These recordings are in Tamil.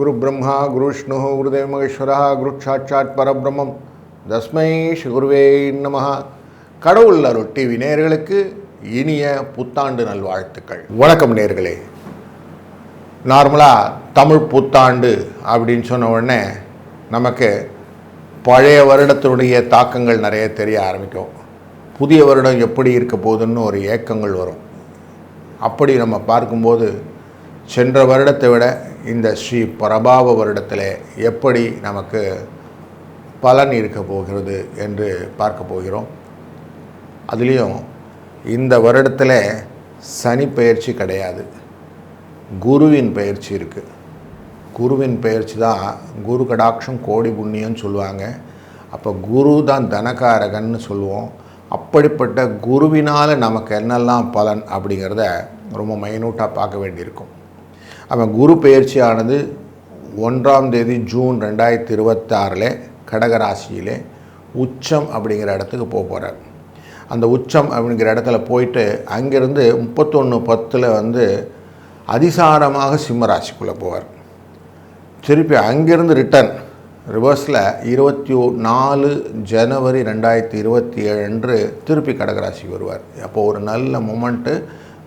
குரு பிரம்மா குரு விஷ்ணு குருதேவ மகேஸ்வரா குரு சாட்சாத் பரபிரம்மம் தஸ்மை ஸ்ரீ குருவே நமஹ. கடவுள் அருள் டிவி நேயர்களுக்கு இனிய புத்தாண்டு நல்வாழ்த்துக்கள். வணக்கம் நேயர்களே. நார்மலாக தமிழ் புத்தாண்டு அப்படின்னு சொன்ன உடனே நமக்கு பழைய வருடத்தினுடைய தாக்கங்கள் நிறைய தெரிய ஆரம்பிக்கும். புதிய வருடம் எப்படி இருக்க போகுதுன்னு ஒரு ஏக்கங்கள் வரும். அப்படி நம்ம பார்க்கும்போது சென்ற வருடத்தை விட இந்த ஸ்ரீ பிரபாவ வருடத்தில் எப்படி நமக்கு பலன் இருக்க போகிறது என்று பார்க்க போகிறோம். அதுலேயும் இந்த வருடத்தில் சனி பெயர்ச்சி கிடையாது, குருவின் பெயர்ச்சி இருக்குது. குருவின் பெயர்ச்சி தான் குரு கடாட்சம் கோடி புண்ணியம்னு சொல்லுவாங்க. அப்போ குரு தான் தனகாரகன்னு சொல்லுவோம். அப்படிப்பட்ட குருவினால் நமக்கு என்னெல்லாம் பலன் அப்படிங்கிறத ரொம்ப மைனூட்டாக பார்க்க வேண்டியிருக்கும். அவன் குரு பெயர்ச்சியானது 1ஆம் தேதி ஜூன் 2026 கடகராசியிலே உச்சம் அப்படிங்கிற இடத்துக்கு போகிறார். அந்த உச்சம் அப்படிங்கிற இடத்துல போயிட்டு அங்கேருந்து 31/10 அதிசாரமாக சிம்ம ராசிக்குள்ளே போவார். திருப்பி அங்கேருந்து ரிட்டர்ன் ரிவர்ஸில் 24 ஜனவரி 2027 அன்று திருப்பி கடகராசிக்கு வருவார். அப்போது ஒரு நல்ல மொமெண்ட்டு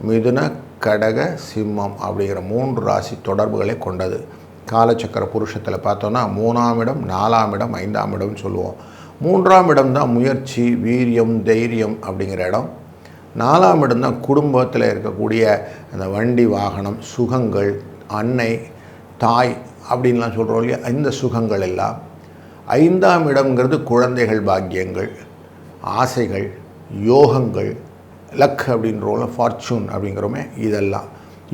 மிதுன கடக சிம்மம் அப்படிங்கிற 3 ராசி தொடர்புகளை கொண்டது. காலச்சக்கர புருஷத்தில் பார்த்தோன்னா 3ஆம் இடம், 4ஆம் இடம், 5ஆம் இடம்னு சொல்லுவோம். 3ஆம் இடம் தான் முயற்சி, வீரியம், தைரியம் அப்படிங்கிற இடம். 4ஆம் இடம் தான் குடும்பத்தில் இருக்கக்கூடிய அந்த வண்டி வாகனம், சுகங்கள், அன்னை, தாய் அப்படின்லாம் சொல்கிறோம் இல்லையா, இந்த சுகங்கள் எல்லாம். 5ஆம் இடம்ங்கிறது குழந்தைகள், பாக்கியங்கள், ஆசைகள், யோகங்கள், லக் அப்படின்றோம், ஃபார்ச்சூன் அப்படிங்கிறோமே, இதெல்லாம்.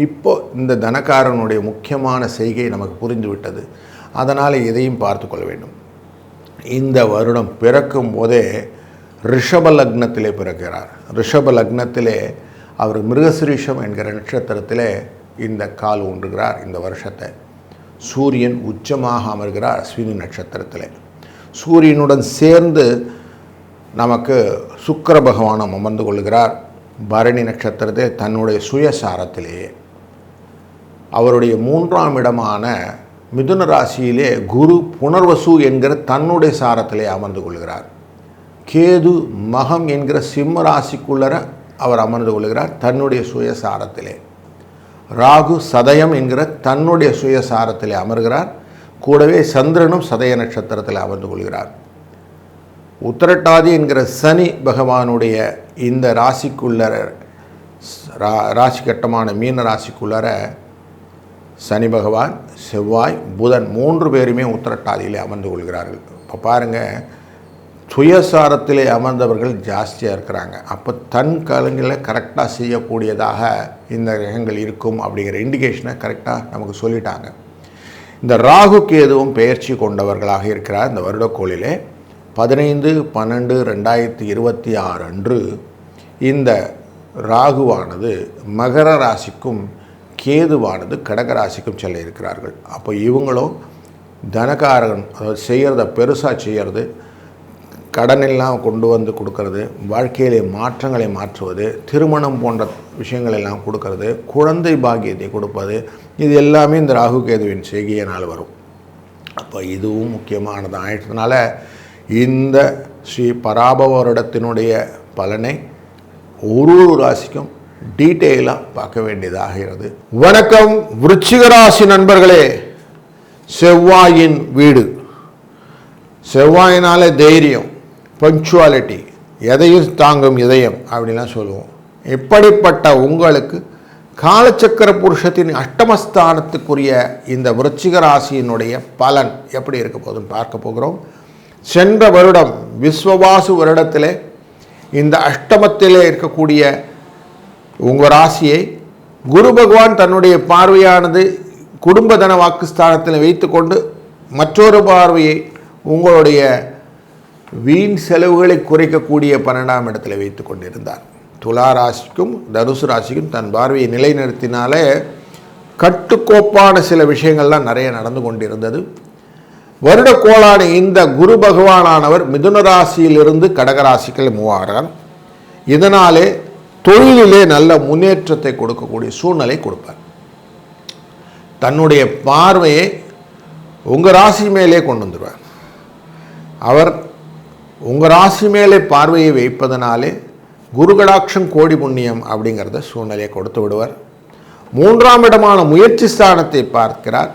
இப்போ இந்த தனக்காரனுடைய முக்கியமான செய்கை நமக்கு புரிந்துவிட்டது. அதனால் இதையும் பார்த்து கொள்ள வேண்டும். இந்த வருடம் பிறக்கும் போதே ரிஷப லக்னத்திலே பிறக்கிறார். ரிஷப லக்னத்திலே அவர் மிருகசிரீஷம் என்கிற நட்சத்திரத்திலே இந்த கால் ஊன்றுகிறார். இந்த வருஷத்தை சூரியன் உச்சமாக அமர்கிறார் அஸ்வினி நட்சத்திரத்தில். சூரியனுடன் சேர்ந்து நமக்கு சுக்கிர பகவானும் அமர்ந்து கொள்கிறார் பரணி நட்சத்திரத்தை தன்னுடைய சுயசாரத்திலேயே. அவருடைய 3ஆம் இடமான மிதுன ராசியிலே குரு புனர்வசு என்கிற தன்னுடைய சாரத்திலே அமர்ந்து கொள்கிறார். கேது மகம் என்கிற சிம்ம ராசிக்குள்ளர அவர் அமர்ந்து கொள்கிறார் தன்னுடைய சுயசாரத்திலே. ராகு சதயம் என்கிற தன்னுடைய சுயசாரத்திலே அமர்கிறார். கூடவே சந்திரனும் சதய நட்சத்திரத்தில் அமர்ந்து கொள்கிறார். உத்திரட்டாதி என்கிற சனி பகவானுடைய இந்த ராசிக்குள்ளர ராசி கட்டமான மீன ராசிக்குள்ளர சனி பகவான், செவ்வாய், புதன் 3 பேருமே உத்திரட்டாதியிலே அமர்ந்து கொள்கிறார்கள். இப்போ பாருங்கள், சுயசாரத்திலே அமர்ந்தவர்கள் ஜாஸ்தியாக இருக்கிறாங்க. அப்போ தன் காலங்களை கரெக்டாக செய்யக்கூடியதாக இந்த கிரகங்கள் இருக்கும் அப்படிங்கிற இண்டிகேஷனை கரெக்டாக நமக்கு சொல்லிட்டாங்க. இந்த ராகு கேதுவும் பெயர்ச்சி கொண்டவர்களாக இருக்கிறார். இந்த வருடக்கோளிலே 15/12/2026 அன்று இந்த ராகுவானது மகர ராசிக்கும் கேதுவானது கடகராசிக்கும் செல்ல இருக்கிறார்கள். அப்போ இவங்களும் தனகாரகன், அதாவது செய்கிறத பெருசாக செய்கிறது, கடனெல்லாம் கொண்டு வந்து கொடுக்கறது, வாழ்க்கையிலே மாற்றங்களை மாற்றுவது, திருமணம் போன்ற விஷயங்கள் எல்லாம் கொடுக்கறது, குழந்தை பாக்கியத்தை கொடுப்பது, இது எல்லாமே இந்த ராகு கேதுவின் செய்கையினால் வரும். அப்போ இதுவும் முக்கியமானது ஆயிட்டதுனால இந்த ஸ்ரீ பராபவ வருடத்தினுடைய பலனை ஒரு ராசிக்கும் டீட்டெயிலாக பார்க்க வேண்டியதாகிறது. வணக்கம் விருச்சிக ராசி நண்பர்களே. செவ்வாயின் வீடு. செவ்வாயினாலே தைரியம், பங்க்சுவாலிட்டி, எதையும் தாங்கும் இதயம் அப்படின்லாம் சொல்லுவோம். இப்படிப்பட்ட உங்களுக்கு காலச்சக்கர புருஷத்தின் அஷ்டமஸ்தானத்துக்குரிய இந்த விருச்சிக ராசியினுடைய பலன் எப்படி இருக்க போகுதுன்னு பார்க்க போகிறோம். சென்ற வருடம் விஸ்வவாசு வருடத்திலே இந்த அஷ்டமத்திலே இருக்கக்கூடிய உங்கள் ராசியை குரு பகவான் தன்னுடைய பார்வையானது குடும்பதன வாக்குஸ்தானத்தில் வைத்து கொண்டு மற்றொரு பார்வையை உங்களுடைய வீண் செலவுகளை குறைக்கக்கூடிய 12ஆம் இடத்துல வைத்து கொண்டிருந்தார். துலா ராசிக்கும் தனுசு ராசிக்கும் தன் பார்வையை நிலைநிறுத்தினாலே கட்டுக்கோப்பான சில விஷயங்கள்லாம் நிறைய நடந்து கொண்டிருந்தது. வருடக்கோளான இந்த குரு பகவானானவர் மிதுன ராசியிலிருந்து கடகராசிக்கு மூவ் ஆகிறார். இதனாலே தொழிலிலே நல்ல முன்னேற்றத்தை கொடுக்கக்கூடிய சூழ்நிலை கொடுப்பார். தன்னுடைய பார்வையை உங்கள் ராசி மேலே கொண்டு வந்துடுவார். அவர் உங்கள் ராசி மேலே பார்வையை வைப்பதனாலே குருகடாட்சம் கோடி புண்ணியம் அப்படிங்கிறத சூழ்நிலையை கொடுத்து விடுவார். 3ஆம் இடமான முயற்சி ஸ்தானத்தை பார்க்கிறார்.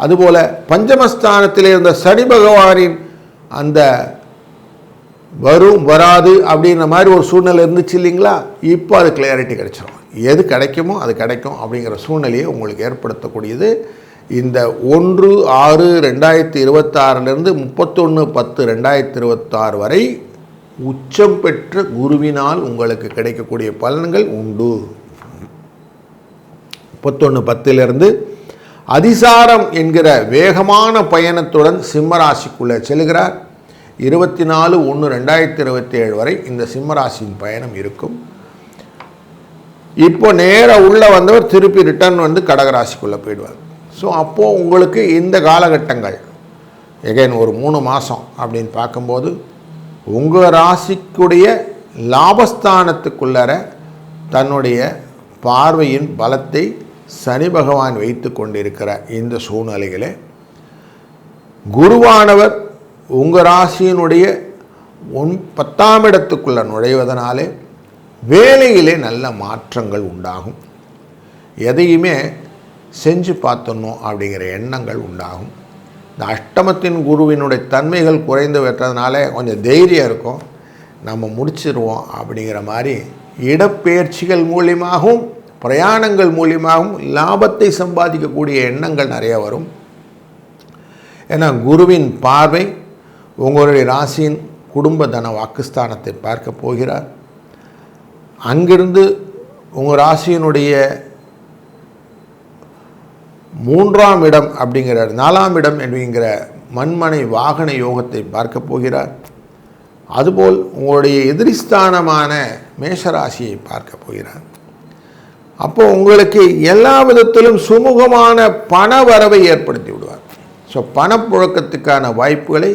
அதுபோல் பஞ்சமஸ்தானத்தில் இருந்த சனி பகவானின் அந்த வரும் வராது அப்படின்ற மாதிரி ஒரு சூழ்நிலை இருந்துச்சு இல்லைங்களா, இப்போ அது கிளியாரிட்டி கிடைச்சிடும். எது கிடைக்குமோ அது கிடைக்கும் அப்படிங்கிற சூழ்நிலையை உங்களுக்கு ஏற்படுத்தக்கூடியது இந்த 1/6/2026 31/10/2026 வரை உச்சம் பெற்ற குருவினால் உங்களுக்கு கிடைக்கக்கூடிய பலன்கள் உண்டு. 31/10 அதிசாரம் என்கிற வேகமான பயணத்துடன் சிம்மராசிக்குள்ளே செல்கிறார். 24/1/2027 வரை இந்த சிம்மராசியின் பயணம் இருக்கும். இப்போ நேராக உள்ள வந்தவர் திருப்பி ரிட்டர்ன் கடகராசிக்குள்ளே போயிடுவார். ஸோ அப்போது உங்களுக்கு இந்த காலகட்டங்கள் எகைன் ஒரு 3 மாதம் அப்படின்னு பார்க்கும்போது உங்கள் ராசிக்குடைய லாபஸ்தானத்துக்குள்ளர தன்னுடைய பார்வையின் பலத்தை சனி பகவான் வைத்து கொண்டிருக்கிற இந்த சூழ்நிலைகளே குருவானவர் உங்கள் ராசியினுடைய 10ஆம் இடத்துக்குள்ளே நுழைவதனாலே வேலையிலே நல்ல மாற்றங்கள் உண்டாகும். எதையுமே செஞ்சு பார்த்தணும் அப்படிங்கிற எண்ணங்கள் உண்டாகும். இந்த அஷ்டமத்தின் குருவினுடைய தன்மைகள் குறைந்து வெற்றதுனால கொஞ்சம் தைரியம் இருக்கும், நம்ம முடிச்சிருவோம் அப்படிங்கிற மாதிரி இடப்பெயர்ச்சிகள் மூலியமாகவும் பிரயாணங்கள் மூலியமாகவும் லாபத்தை சம்பாதிக்கக்கூடிய எண்ணங்கள் நிறைய வரும். ஏன்னா குருவின் பார்வை உங்களுடைய ராசியின் குடும்ப தன வாக்குஸ்தானத்தை பார்க்க போகிறார். அங்கிருந்து உங்கள் ராசியினுடைய 3ஆம் இடம் அப்படிங்கிற 4ஆம் இடம் என்கிற மண்மனை வாகன யோகத்தை பார்க்க போகிறார். அதுபோல் உங்களுடைய எதிரிஸ்தானமான மேஷராசியை பார்க்க போகிறார். அப்போ உங்களுக்கு எல்லா விதத்திலும் சுமூகமான பண வரவை ஏற்படுத்தி விடுவார். ஸோ பணப்புழக்கத்துக்கான வாய்ப்புகளை,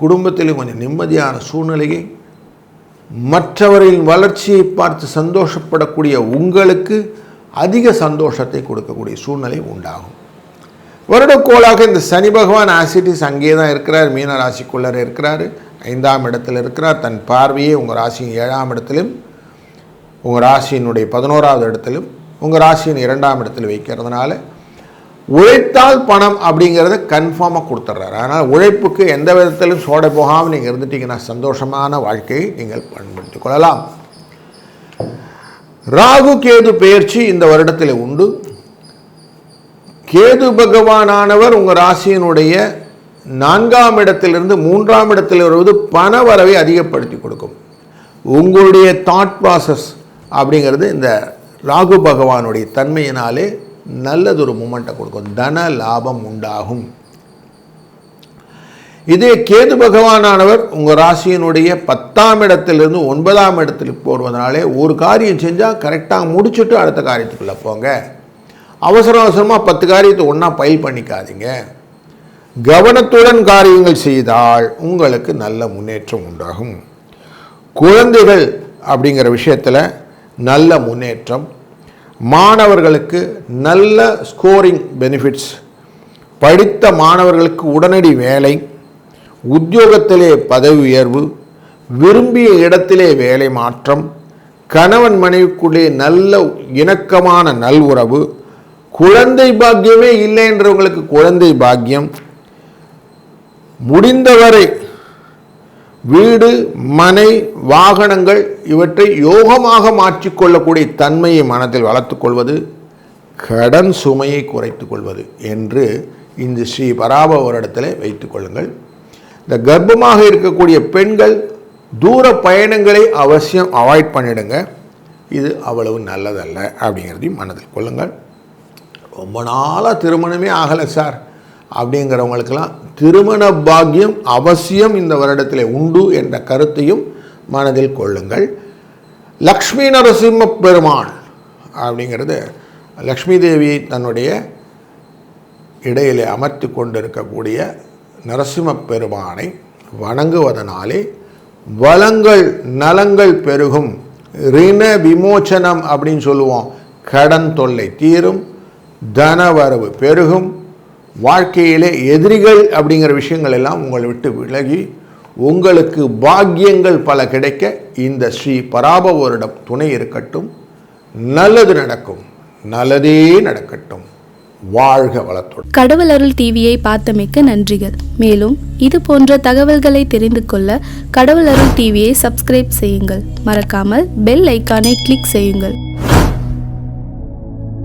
குடும்பத்திலும் கொஞ்சம் நிம்மதியான சூழ்நிலையை, மற்றவரின் வளர்ச்சியை பார்த்து சந்தோஷப்படக்கூடிய உங்களுக்கு அதிக சந்தோஷத்தை கொடுக்கக்கூடிய சூழ்நிலை உண்டாகும். வருடக்கோளாக இந்த சனி பகவான் ஆசிட்டிஸ் அங்கே தான் இருக்கிறார், மீன ராசிக்குள்ளே இருக்கிறார், 5ஆம் இடத்தில் இருக்கிறார். தன் பார்வையே உங்கள் ராசியின் 7ஆம் இடத்திலும் உங்கள் ராசியினுடைய 11ஆவது இடத்திலும் உங்கள் ராசியின் 2ஆம் இடத்தில் வைக்கிறதுனால உழைத்தால் பணம் அப்படிங்கிறத கன்ஃபார்மாக கொடுத்துட்றாரு. அதனால் உழைப்புக்கு எந்த விதத்திலும் சோடை போகாமல் நீங்கள் இருந்துட்டீங்கன்னா சந்தோஷமான வாழ்க்கையை நீங்கள் பயன்படுத்திக் கொள்ளலாம். ராகு கேது பெயர்ச்சி இந்த வருடத்தில் உண்டு. கேது பகவானானவர் உங்கள் ராசியினுடைய 4ஆம் இடத்திலிருந்து 3ஆம் இடத்தில் வருவது பண வரவை அதிகப்படுத்தி கொடுக்கும். உங்களுடைய தாட் ப்ராசஸ் அப்படிங்கிறது இந்த ராகு பகவானுடைய தன்மையினாலே நல்லதொரு மூமெண்ட்டை கொடுக்கும், தன லாபம் உண்டாகும். இதே கேது பகவானானவர் உங்கள் ராசியினுடைய 10ஆம் இடத்திலிருந்து 9ஆம் இடத்துக்கு போடுவதனாலே ஒரு காரியம் செஞ்சால் கரெக்டாக முடிச்சுட்டு அடுத்த காரியத்துக்குள்ளே போங்க. அவசரமாக 10 காரியத்தை ஒன்றா பயில் பண்ணிக்காதீங்க. கவனத்துடன் காரியங்கள் செய்தால் உங்களுக்கு நல்ல முன்னேற்றம் உண்டாகும். குழந்தைகள் அப்படிங்கிற விஷயத்தில் நல்ல முன்னேற்றம், மாணவர்களுக்கு நல்ல ஸ்கோரிங் பெனிஃபிட்ஸ், படித்த மாணவர்களுக்கு உடனடி வேலை, உத்தியோகத்திலே பதவி உயர்வு, விரும்பிய இடத்திலே வேலை மாற்றம், கணவன் மனைவிக்குள்ளே நல்ல இணக்கமான நல்உறவு, குழந்தை பாக்கியமே இல்லை என்றவங்களுக்கு குழந்தை பாக்கியம், முடிந்தவரை வீடு மனை வாகனங்கள் இவற்றை யோகமாக மாற்றிக்கொள்ளக்கூடிய தன்மையை மனதில் வளர்த்துக் கொள்வது, கடன் சுமையை குறைத்து கொள்வது என்று இந்த ஸ்ரீ பராப வருடத்தில் வைத்துக் கொள்ளுங்கள். இந்த கர்ப்பமாக இருக்கக்கூடிய பெண்கள் தூர பயணங்களை அவசியம் அவாய்ட் பண்ணிடுங்க. இது அவ்வளவு நல்லதல்ல அப்படிங்கிறதையும் மனதில் கொள்ளுங்கள். ரொம்ப நாளாக திருமணமே ஆகலை சார் அப்படிங்கிறவங்களுக்கெல்லாம் திருமண பாக்கியம் அவசியம் இந்த வருடத்தில் உண்டு என்ற கருத்தையும் மனதில் கொள்ளுங்கள். லக்ஷ்மி நரசிம்ம பெருமாள் அப்படிங்கிறது லக்ஷ்மி தேவியை தன்னுடைய இடையிலே அமர்த்தி கொண்டிருக்கக்கூடிய நரசிம்ம பெருமானை வணங்குவதனாலே வளங்கள் நலங்கள் பெருகும். ரிண விமோச்சனம் அப்படின்னு சொல்லுவோம். கடன் தொல்லை தீரும், தனவரவு பெருகும், வாழ்க்கையிலே எதிரிகள் அப்படிங்கிற விஷயங்கள் எல்லாம் உங்களை விட்டு விலகி உங்களுக்கு பாக்கியங்கள் பல கிடைக்க இந்த ஸ்ரீ பராப வருடம் துணை இருக்கட்டும். நல்லது நடக்கும், நல்லதே நடக்கட்டும். வாழ்க வளத்துடன். கடவுள் அருள் டிவியை பார்த்தமைக்க நன்றிகள். மேலும் இது போன்ற தகவல்களை தெரிந்து கொள்ள கடவுள் அருள் டிவியை சப்ஸ்கிரைப் செய்யுங்கள். மறக்காமல் பெல் ஐக்கானை கிளிக் செய்யுங்கள்.